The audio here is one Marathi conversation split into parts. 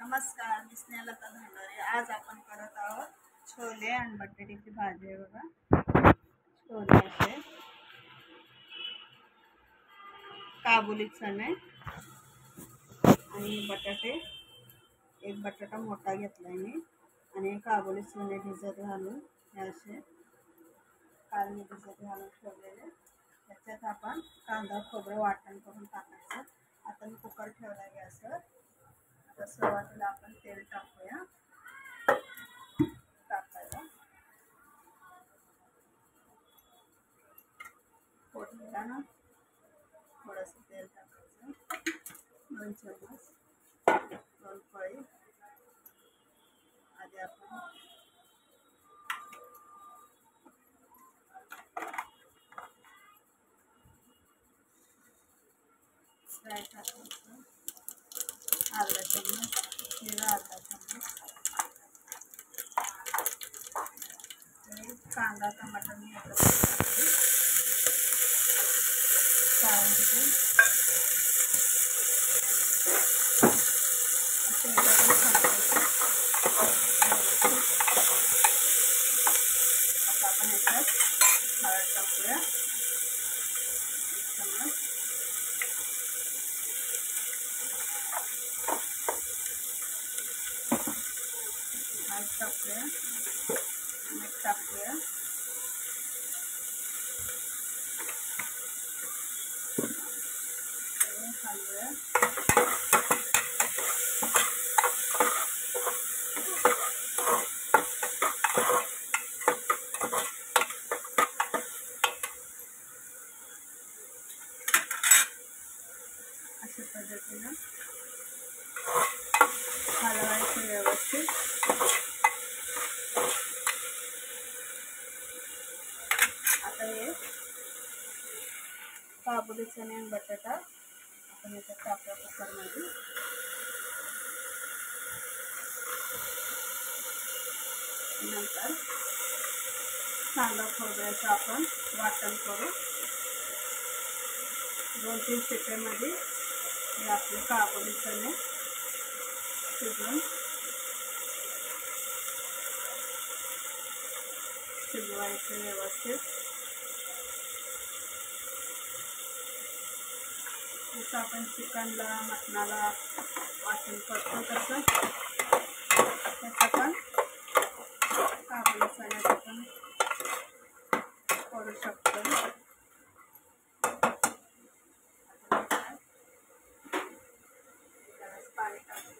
नमस्कार, मी स्नेहलता धांडोरे। आज आपण करत आहोत छोले आणि बटाट्याची भाजी। बघा, छोले असे, काबुली चणे आणि बटाटे। एक बटाटा मोठा घेतलाय मी आणि काबुली चणे भिजत घालून हे असे काल मी भिजत घालून ठेवलेले। त्याच्यात आपण कांदा खोबरं वाटण करून टाकायचं। आता मी कुकर ठेवला गॅसवर। आता सुरुवातीला आपण तेल टाकूया। टाकायला फोडणीला ना थोडंसं तेल टाकायचं, 2 चम्मच, 2 पळी। आधी आपण फ्राय टाकायचं, अर्धा चम्मच, जिरा अर्धा चम्मच, कांदा टमाटर मी आता आपण ह्याच्यात हळद टाकूया, 1 चम्मच, हळद टाकूया, मीठ टाकूया, हलवूया। अशा पद्धतीनं हलवायचं व्यवस्थित। आता हे काबुली चणे आणि बटाटा आपण याच्यात टाकूया कुकरमध्ये। नंतर कांदा खोबऱ्याचं आपण वाटण करू। 2-3 शिट्ट्यामध्ये हे आपले काबुली चणे शिजवायचे व्यवस्थित। जसं आपण चिकनला मटणाला वाटण करतो तसं त्याचं पण काबुली चण्याचं पण करू शकतो। पाणी टाकू,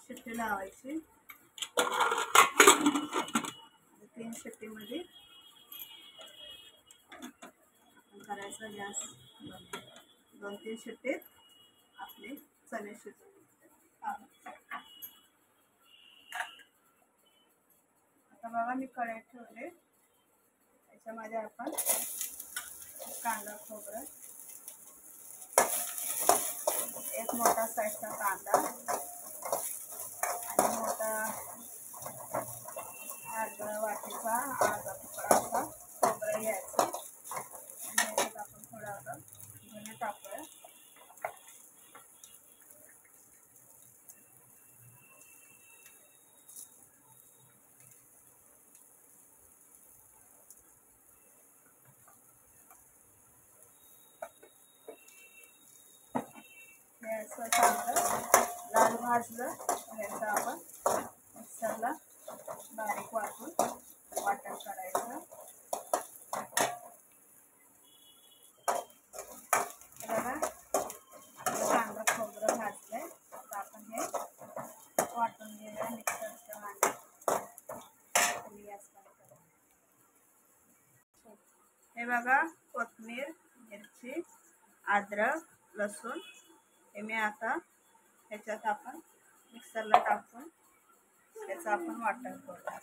शिट्टी लावायची। 3 शिट्टीमध्ये करायचा गॅस। 2-3 शिट्टीत आपले चणे शिजून आता बघा मी कढई ठेवले, त्याच्यामध्ये आपण कांदा खोबरं, 1 मोठा साईजचा कांदा आणि मोठा अर्धा वाटीचा अर्धा तुकडा असा खोबरं घ्यायचं आणि याच्यात आपण थोडं धने टाकूया। याचं चांगलं लाल भाजलं याचं आपण मिक्सरला बारीक वाटण करायचं। बघा कांदा खोबरं भाजलंय, आता आपण हे वाटून घेऊया मिक्सरच्या भांड्यात। हे बघा कोथिंबीर, मिरची, अद्रक, लसूण हे मी आता ह्याच्यात आपण मिक्सरला टाकून त्याचं आपण वाटण करूया।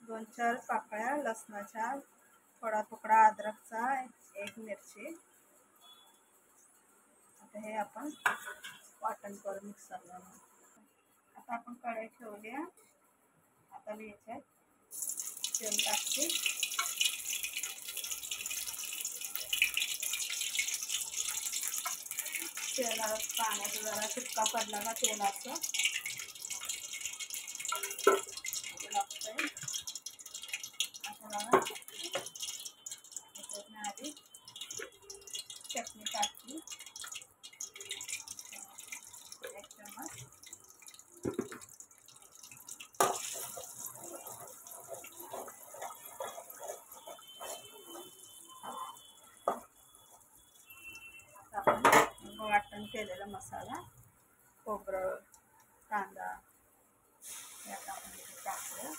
2-4 पाकळ्या लसणाच्या, थोडा तुकडा अद्रकचा, 1 मिरची आता हे आपण वाटण करून मिक्सरला लावू. आता आपण कढई ठेवली. आता मी याच्यात तेल टाकते. तेला पाण्याचा जरा चिपका पडला का तेलाचं लागतंय. आता बघा आधी चटणी टाकली 1 चमच. आपण वाटण केलेला मसाला, खोबरं, कांदा यात आपण टाकलं.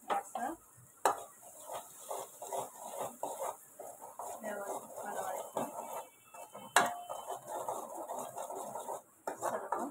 असं व्यवस्थित हलवायचं सर्व.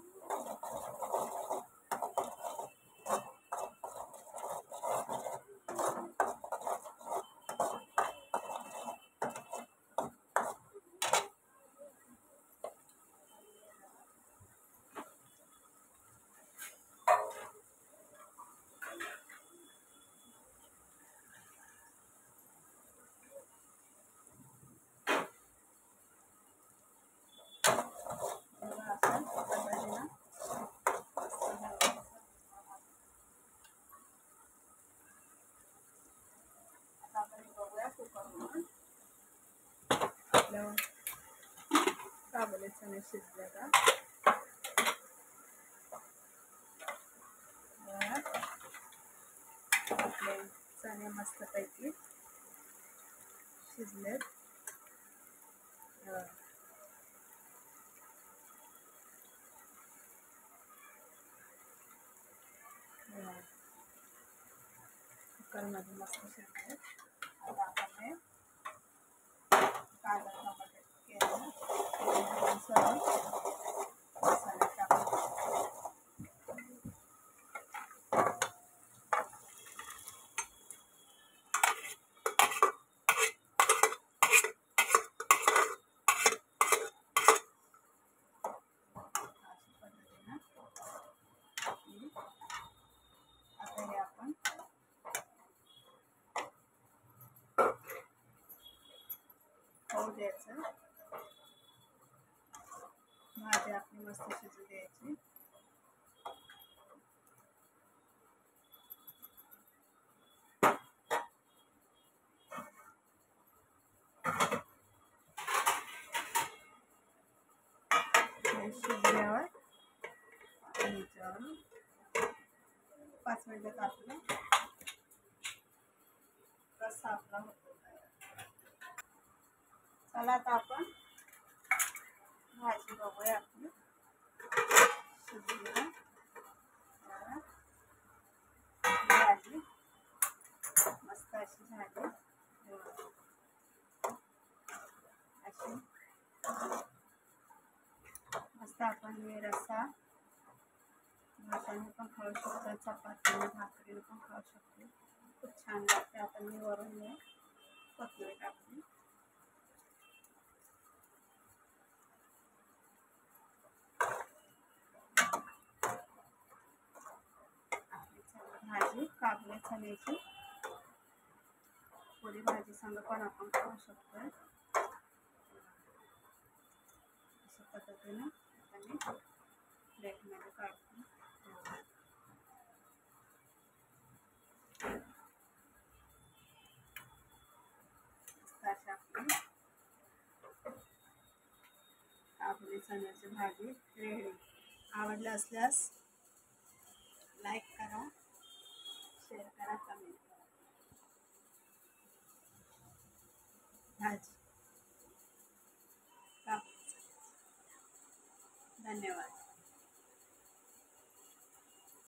आपल्या काबुली चणे शिजले का आपले चणे मस्तपैकी शिजलेत. कुकरमध्ये मस्त शिजलेत. आता आपण हे कांदा टमाटर केलं सर्व मसाला टाकून आता हे आपण होऊ द्यायचं. भाजी आपली मस्त शिजू द्यायची. शिजल्यावर आपण याच्यावर 5 मिनिटं टाकलं रस्सा आपला होतो. चला आता आपण भाजी बघूया आपली शिजली. भाजी मस्त अशी झाली. अशी मस्त आपण हे रस्सा भाताने पण खाऊ शकतो, चपातीने भाकरीने पण खाऊ शकतो. खूप छान लागते. आता मी वरून कोथिंबीर टाकली. भाजी काबुली चण्याची पुरी भाजी संग पण आपण खाऊ शकतो. अशा पद्धतीने मी प्लेटमध्ये काढतो. काबुली चण्याची भाजी रेडी. आवडलं असल्यास लाईक करा, शेअर करा, कमेंट करा. भाजी धन्यवाद.